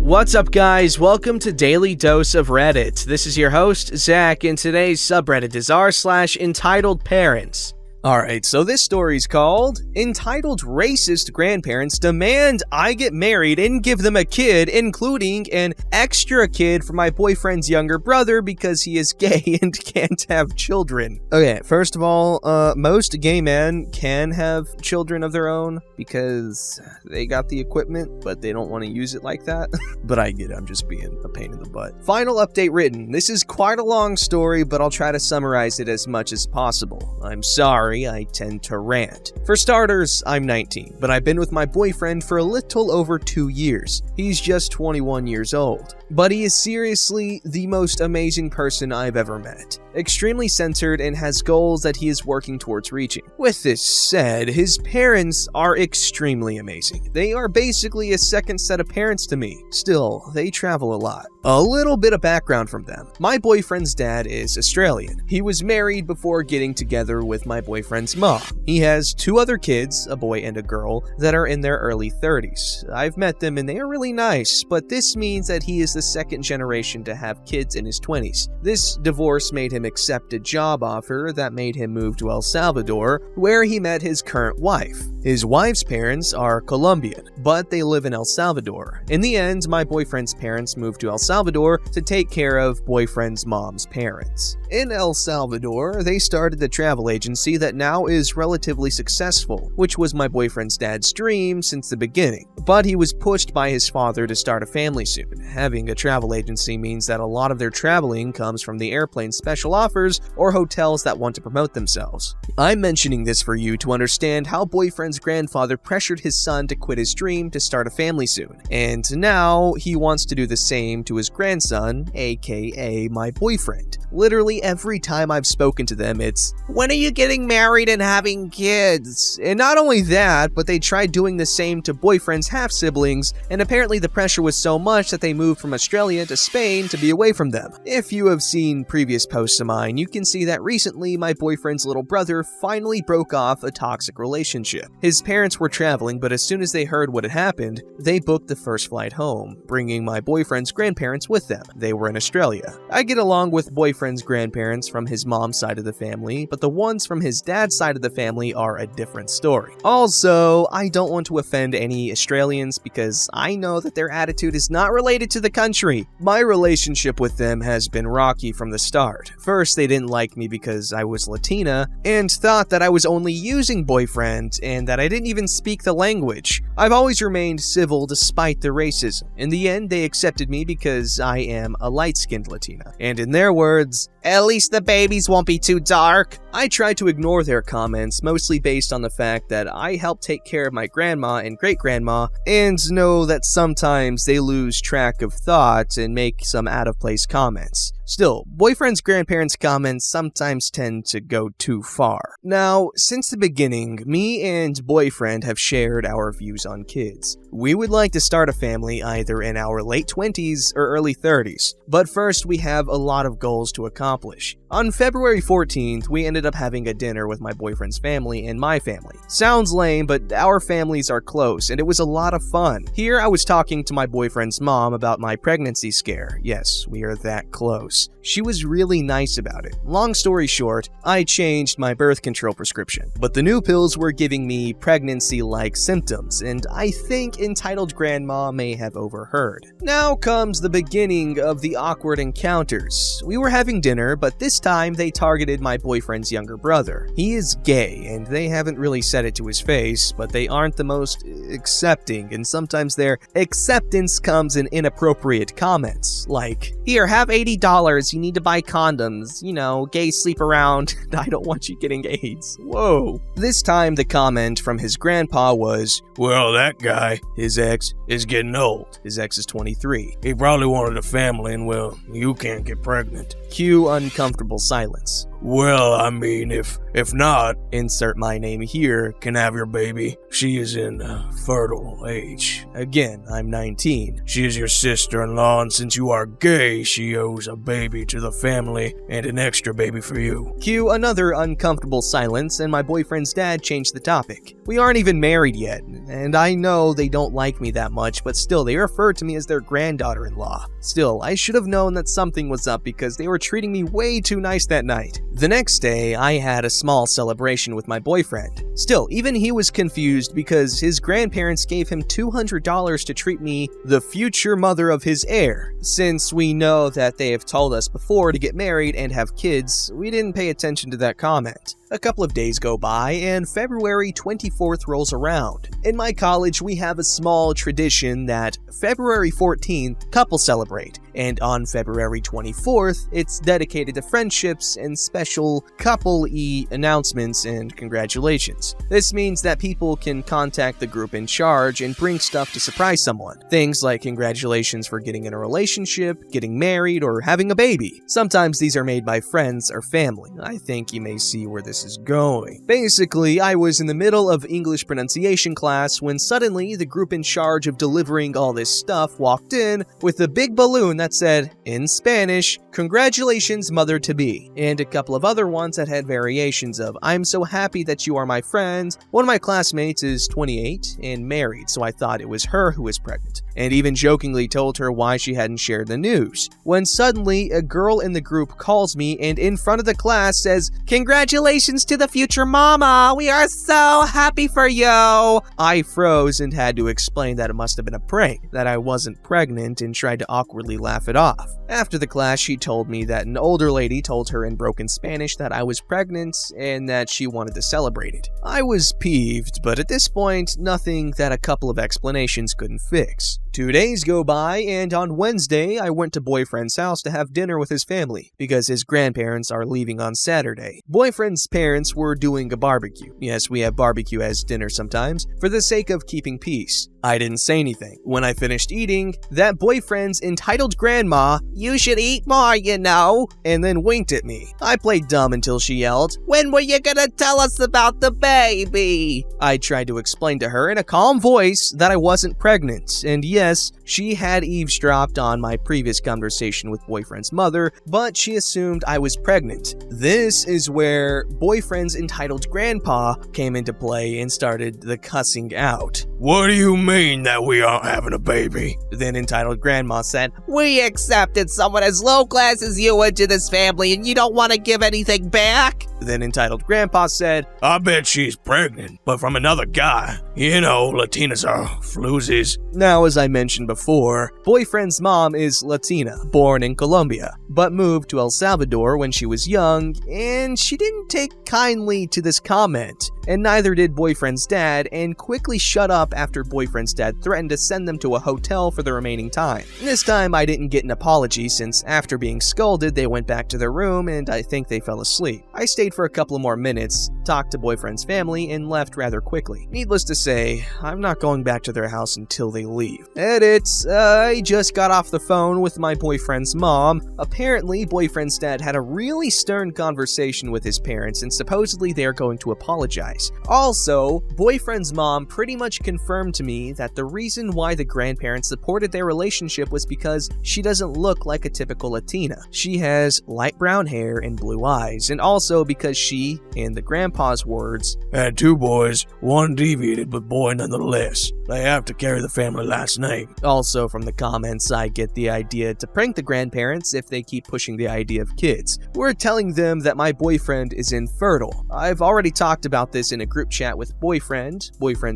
What's up, guys? Welcome to Daily Dose of Reddit. This is your host, Zach, and today's subreddit is r/EntitledParents. Alright, so this story's called Entitled Racist Grandparents Demand I Get Married and Give Them a Kid, including an extra kid for my boyfriend's younger brother because he is gay and can't have children. Okay, first of all, most gay men can have children of their own because they got the equipment, but they don't want to use it like that. But I get it, I'm just being a pain in the butt. Final update written. This is quite a long story, but I'll try to summarize it as much as possible. I'm sorry, I tend to rant. For starters, I'm 19, but I've been with my boyfriend for a little over 2 years. He's just 21 years old. But he is seriously the most amazing person I've ever met. Extremely centered and has goals that he is working towards reaching. With this said, his parents are extremely amazing. They are basically a second set of parents to me. Still, they travel a lot. A little bit of background from them. My boyfriend's dad is Australian. He was married before getting together with my boyfriend's mom. He has 2 other kids, a boy and a girl, that are in their early 30s. I've met them and they are really nice, but this means that he is the second generation to have kids in his 20s. This divorce made him accept a job offer that made him move to El Salvador, where he met his current wife. His wife's parents are Colombian, but they live in El Salvador. In the end, my boyfriend's parents moved to El Salvador to take care of boyfriend's mom's parents. In El Salvador, they started a travel agency that now is relatively successful, which was my boyfriend's dad's dream since the beginning. But he was pushed by his father to start a family soon. Having a travel agency means that a lot of their traveling comes from the airplane's special offers or hotels that want to promote themselves. I'm mentioning this for you to understand how boyfriend's grandfather pressured his son to quit his dream to start a family soon. And now he wants to do the same to his grandson, aka my boyfriend. Literally every time I've spoken to them, it's, "When are you getting married and having kids?" And not only that, but they tried doing the same to boyfriend's half-siblings, and apparently the pressure was so much that they moved from Australia to Spain to be away from them. If you have seen previous posts of mine, you can see that recently my boyfriend's little brother finally broke off a toxic relationship. His parents were traveling, but as soon as they heard what had happened, they booked the first flight home, bringing my boyfriend's grandparents with them. They were in Australia. I get along with boyfriend's grandparents from his mom's side of the family, but the ones from his dad's side of the family are a different story. Also, I don't want to offend any Australians because I know that their attitude is not related to the country. My relationship with them has been rocky from the start. First, they didn't like me because I was Latina and thought that I was only using boyfriend and that I didn't even speak the language. I've always remained civil despite the racism. In the end, they accepted me because I am a light-skinned Latina. And in their words, "At least the babies won't be too dark." I tried to ignore their comments, mostly based on the fact that I help take care of my grandma and great-grandma, and know that sometimes they lose track of thought and make some out-of-place comments. Still, boyfriend's grandparents' comments sometimes tend to go too far. Now, since the beginning, me and boyfriend have shared our views on kids. We would like to start a family either in our late 20s or early 30s, but first we have a lot of goals to accomplish. On February 14th, we ended up having a dinner with my boyfriend's family and my family. Sounds lame, but our families are close, and it was a lot of fun. Here I was talking to my boyfriend's mom about my pregnancy scare. Yes, we are that close. She was really nice about it. Long story short, I changed my birth control prescription, but the new pills were giving me pregnancy-like symptoms, and I think entitled grandma may have overheard. Now comes the beginning of the awkward encounters. We were having dinner, but this time they targeted my boyfriend's younger brother. He is gay, and they haven't really said it to his face, but they aren't the most accepting, and sometimes their acceptance comes in inappropriate comments, like, "Here, have $80. You need to buy condoms. You know, gays sleep around. I don't want you getting AIDS." Whoa. This time the comment from his grandpa was, "Well, that guy, his ex, is getting old." His ex is 23. "He probably wanted a family and, well, you can't get pregnant." Cue uncomfortable silence. Well, I mean, if not, insert my name here, can have your baby. She is in fertile age. Again, I'm 19. She is your sister-in-law, and since you are gay, she owes a baby to the family and an extra baby for you. Cue another uncomfortable silence, and my boyfriend's dad changed the topic. We aren't even married yet, and I know they don't like me that much, but still, they refer to me as their granddaughter-in-law. Still, I should have known that something was up because they were treating me way too nice that night. The next day, I had a small celebration with my boyfriend. Still, even he was confused because his grandparents gave him $200 to treat me the future mother of his heir. Since we know that they have told us before to get married and have kids, we didn't pay attention to that comment. A couple of days go by and February 24th rolls around. In my college, we have a small tradition that February 14th, couples celebrate, and on February 24th, it's dedicated to friendships and special couple-y announcements and congratulations. This means that people can contact the group in charge and bring stuff to surprise someone. Things like congratulations for getting in a relationship, getting married, or having a baby. Sometimes these are made by friends or family. I think you may see where this is going. Basically, I was in the middle of English pronunciation class when suddenly the group in charge of delivering all this stuff walked in with a big balloon that said, in Spanish, "Congratulations, mother-to-be," and a couple of other ones that had variations of, "I'm so happy that you are my friend." One of my classmates is 28 and married, so I thought it was her who was pregnant, and even jokingly told her why she hadn't shared the news. When suddenly, a girl in the group calls me and in front of the class says, "Congratulations to the future mama! We are so happy for you!" I froze and had to explain that it must have been a prank, that I wasn't pregnant, and tried to awkwardly laugh it off. After the class, she told me that an older lady told her in broken Spanish that I was pregnant and that she wanted to celebrate it. I was peeved, but at this point, nothing that a couple of explanations couldn't fix. 2 days go by, and on Wednesday, I went to boyfriend's house to have dinner with his family, because his grandparents are leaving on Saturday. Boyfriend's parents were doing a barbecue. Yes, we have barbecue as dinner sometimes, for the sake of keeping peace. I didn't say anything. When I finished eating, that boyfriend's entitled grandma, "You should eat more, you know," and then winked at me. I played dumb until she yelled, "When were you gonna tell us about the baby?" I tried to explain to her in a calm voice that I wasn't pregnant, and yes, she had eavesdropped on my previous conversation with boyfriend's mother, but she assumed I was pregnant. This is where boyfriend's entitled grandpa came into play and started the cussing out. What do you mean that we aren't having a baby? Then entitled grandma said, "We accepted someone as low class as you into this family and you don't want to give anything back?" Then entitled grandpa said, I bet she's pregnant, but from another guy. You know, Latinas are floozies. Now, as I mentioned before, boyfriend's mom is Latina, born in Colombia, but moved to El Salvador when she was young, and she didn't take kindly to this comment, and neither did boyfriend's dad, and quickly shut up after boyfriend's dad threatened to send them to a hotel for the remaining time. This time, I didn't get an apology since after being scolded, they went back to their room, and I think they fell asleep. I stayed for a couple of more minutes, talked to boyfriend's family, and left rather quickly. Needless to say, I'm not going back to their house until they leave. Edits, I just got off the phone with my boyfriend's mom. Apparently, boyfriend's dad had a really stern conversation with his parents, and supposedly they are going to apologize. Also, boyfriend's mom pretty much confirmed to me that the reason why the grandparents supported their relationship was because she doesn't look like a typical Latina. She has light brown hair and blue eyes, and also because she, in the grandpa's words, had 2 boys, 1 deviated but boy nonetheless. They have to carry the family last name. Also, from the comments, I get the idea to prank the grandparents if they keep pushing the idea of kids. We're telling them that my boyfriend is infertile. I've already talked about this in a group chat with boyfriend's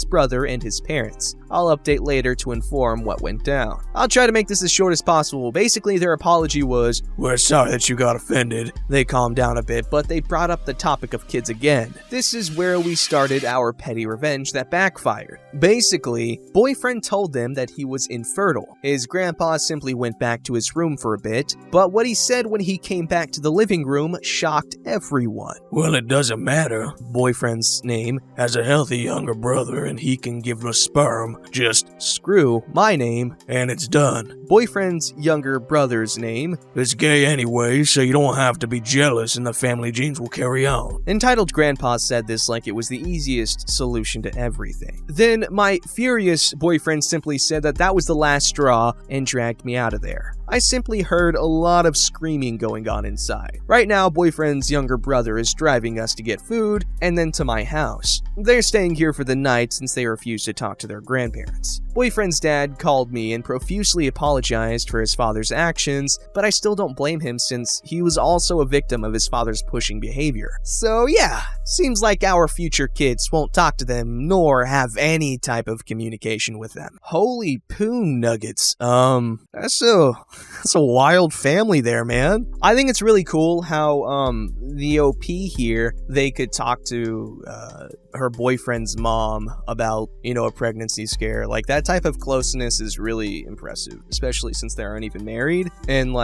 brother, and his parents. I'll update later to inform what went down. I'll try to make this as short as possible. Basically, their apology was, "We're sorry that you got offended." They calmed down a bit, but they brought brought up the topic of kids again. This is where we started our petty revenge that backfired. Basically, boyfriend told them that he was infertile. His grandpa simply went back to his room for a bit, but what he said when he came back to the living room shocked everyone. Well, it doesn't matter. Boyfriend's name Has a healthy younger brother and he can give us sperm. Just screw my name. and it's done. Boyfriend's younger brother's name. It's gay anyway, so you don't have to be jealous and the family genes will carry on. Entitled Grandpa said this like it was the easiest solution to everything. Then my furious boyfriend simply said that was the last straw and dragged me out of there. I simply heard a lot of screaming going on inside. Right now, boyfriend's younger brother is driving us to get food and then to my house. They're staying here for the night since they refuse to talk to their grandparents. Boyfriend's dad called me and profusely apologized for his father's actions, but I still don't blame him since he was also a victim of his father's pushing behavior. So yeah, seems like our future kids won't talk to them nor have any type of communication with them. Holy poo nuggets. That's a wild family there, man. I think it's really cool how the OP here, they could talk to her boyfriend's mom about, a pregnancy scare. Like, that type of closeness is really impressive, especially since they aren't even married. And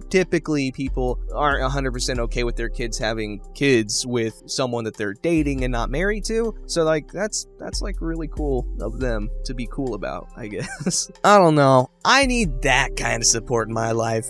typically people aren't 100% okay with their kids having kids with someone that they're dating and not married to. So that's really cool of them to be cool about, I guess. I don't know. I need that kind of support in my life,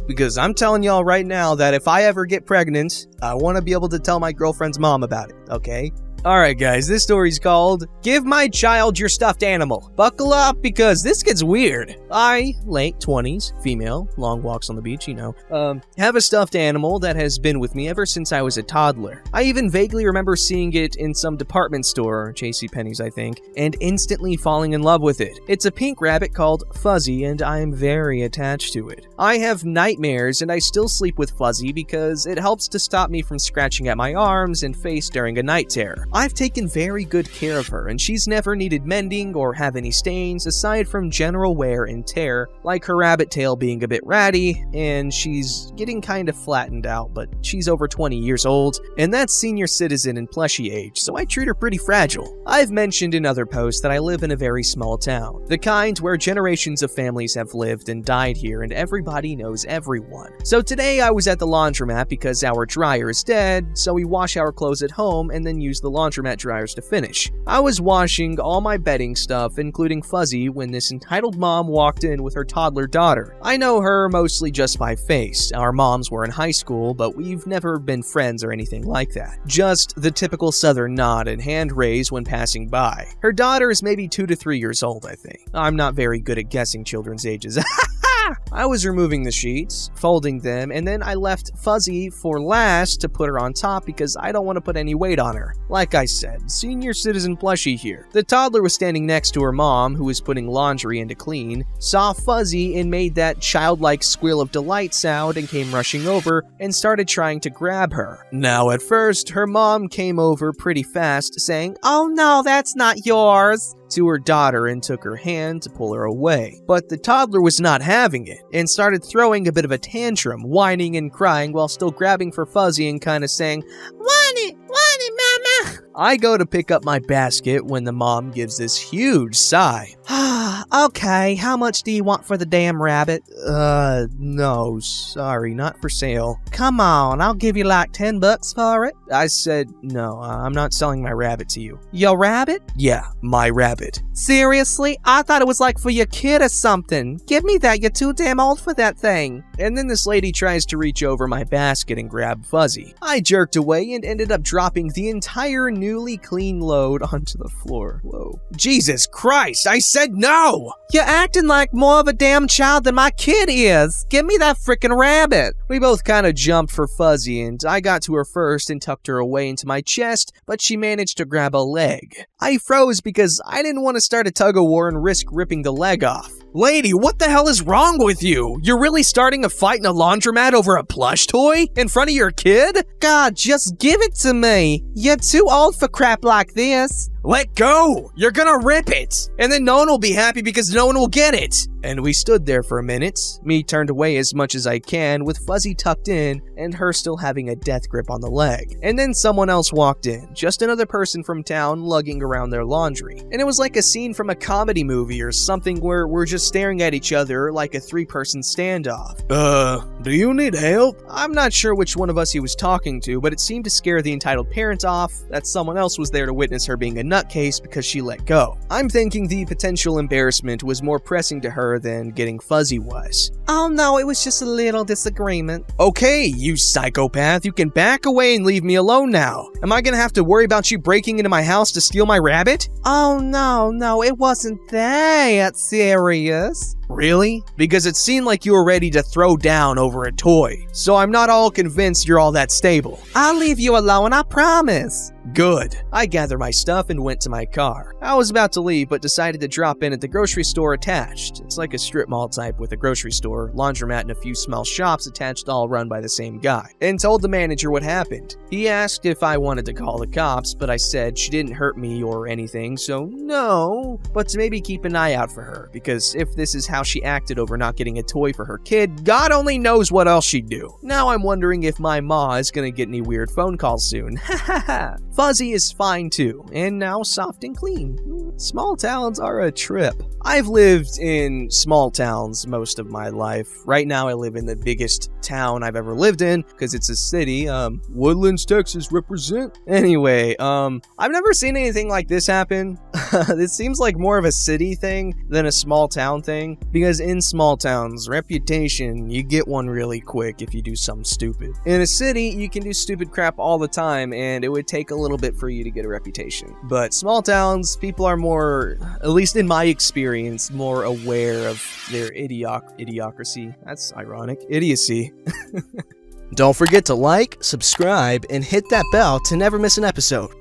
because I'm telling y'all right now that if I ever get pregnant, I want to be able to tell my girlfriend's mom about it, okay? Alright guys, this story's called Give My Child Your Stuffed Animal. Buckle up because this gets weird. I, late 20s, female, long walks on the beach, have a stuffed animal that has been with me ever since I was a toddler. I even vaguely remember seeing it in some department store, JCPenney's I think, and instantly falling in love with it. It's a pink rabbit called Fuzzy and I am very attached to it. I have nightmares and I still sleep with Fuzzy because it helps to stop me from scratching at my arms and face during a night terror. I've taken very good care of her, and she's never needed mending or have any stains aside from general wear and tear, like her rabbit tail being a bit ratty, and she's getting kind of flattened out, but she's over 20 years old, and that's senior citizen and plushie age, so I treat her pretty fragile. I've mentioned in other posts that I live in a very small town, the kind where generations of families have lived and died here, and everybody knows everyone. So today I was at the laundromat because our dryer is dead, so we wash our clothes at home and then use the laundromat dryers to finish. I was washing all my bedding stuff, including Fuzzy, when this entitled mom walked in with her toddler daughter. I know her mostly just by face. Our moms were in high school, but we've never been friends or anything like that. Just the typical southern nod and hand raise when passing by. Her daughter is maybe 2 to 3 years old, I think. I'm not very good at guessing children's ages. I was removing the sheets, folding them, and then I left Fuzzy for last to put her on top because I don't want to put any weight on her. Like I said, senior citizen plushie here. The toddler was standing next to her mom, who was putting laundry in to clean, saw Fuzzy and made that childlike squeal of delight sound and came rushing over and started trying to grab her. Now at first, her mom came over pretty fast saying, "Oh no, that's not yours," to her daughter and took her hand to pull her away. But the toddler was not having it and started throwing a bit of a tantrum, whining and crying while still grabbing for Fuzzy and kind of saying, want it, mama." I go to pick up my basket when the mom gives this huge sigh. "Okay, how much do you want for the damn rabbit?" No, sorry, not for sale." "Come on, I'll give you like $10 for it." I said, "No, I'm not selling my rabbit to you." "Your rabbit?" "Yeah, my rabbit." "Seriously? I thought it was like for your kid or something. Give me that, you're too damn old for that thing." And then this lady tries to reach over my basket and grab Fuzzy. I jerked away and ended up dropping the entire newly clean load onto the floor. Whoa. Jesus Christ, I said no! "You're acting like more of a damn child than my kid is. Give me that frickin' rabbit." We both kind of jumped for Fuzzy, and I got to her first and tucked her away into my chest, but she managed to grab a leg. I froze because I didn't want to start a tug-of-war and risk ripping the leg off. "Lady, what the hell is wrong with you? You're really starting a fight in a laundromat over a plush toy? In front of your kid?" "God, just give it to me. You're too old for crap like this." Let go! You're gonna rip it! And then no one will be happy because no one will get it! And we stood there for a minute, me turned away as much as I can with Fuzzy tucked in and her still having a death grip on the leg. And then someone else walked in, just another person from town lugging around their laundry. And it was like a scene from a comedy movie or something where we're just staring at each other like a 3-person standoff. Do you need help? I'm not sure which one of us he was talking to, but it seemed to scare the entitled parents off that someone else was there to witness her being a nutcase because she let go. I'm thinking the potential embarrassment was more pressing to her than getting Fuzzy was. Oh no, it was just a little disagreement. Okay, you psychopath, you can back away and leave me alone now. Am I gonna have to worry about you breaking into my house to steal my rabbit? Oh no, it wasn't that serious. Really? Because it seemed like you were ready to throw down over a toy. So I'm not all convinced you're all that stable. I'll leave you alone, I promise. Good. I gathered my stuff and went to my car. I was about to leave, but decided to drop in at the grocery store attached. It's like a strip mall type with a grocery store, laundromat, and a few small shops attached, all run by the same guy. And told the manager what happened. He asked if I wanted to call the cops, but I said she didn't hurt me or anything, so no. But to maybe keep an eye out for her, because if this is how she acted over not getting a toy for her kid, God only knows what else she'd do. Now I'm wondering if my ma is gonna get any weird phone calls soon. Hahaha. Fuzzy is fine too, and now soft and clean. Small towns are a trip. I've lived in small towns most of my life. Right now I live in the biggest town I've ever lived in, because it's a city. Woodlands, Texas, represent. Anyway, I've never seen anything like this happen. It seems like more of a city thing than a small town thing, because in small towns, reputation, you get one really quick if you do something stupid. In a city, you can do stupid crap all the time, and it would take a little bit for you to get a reputation. But small towns, people are more, at least in my experience, more aware of their idiocracy. That's ironic. Idiocy. Don't forget to like, subscribe, and hit that bell to never miss an episode.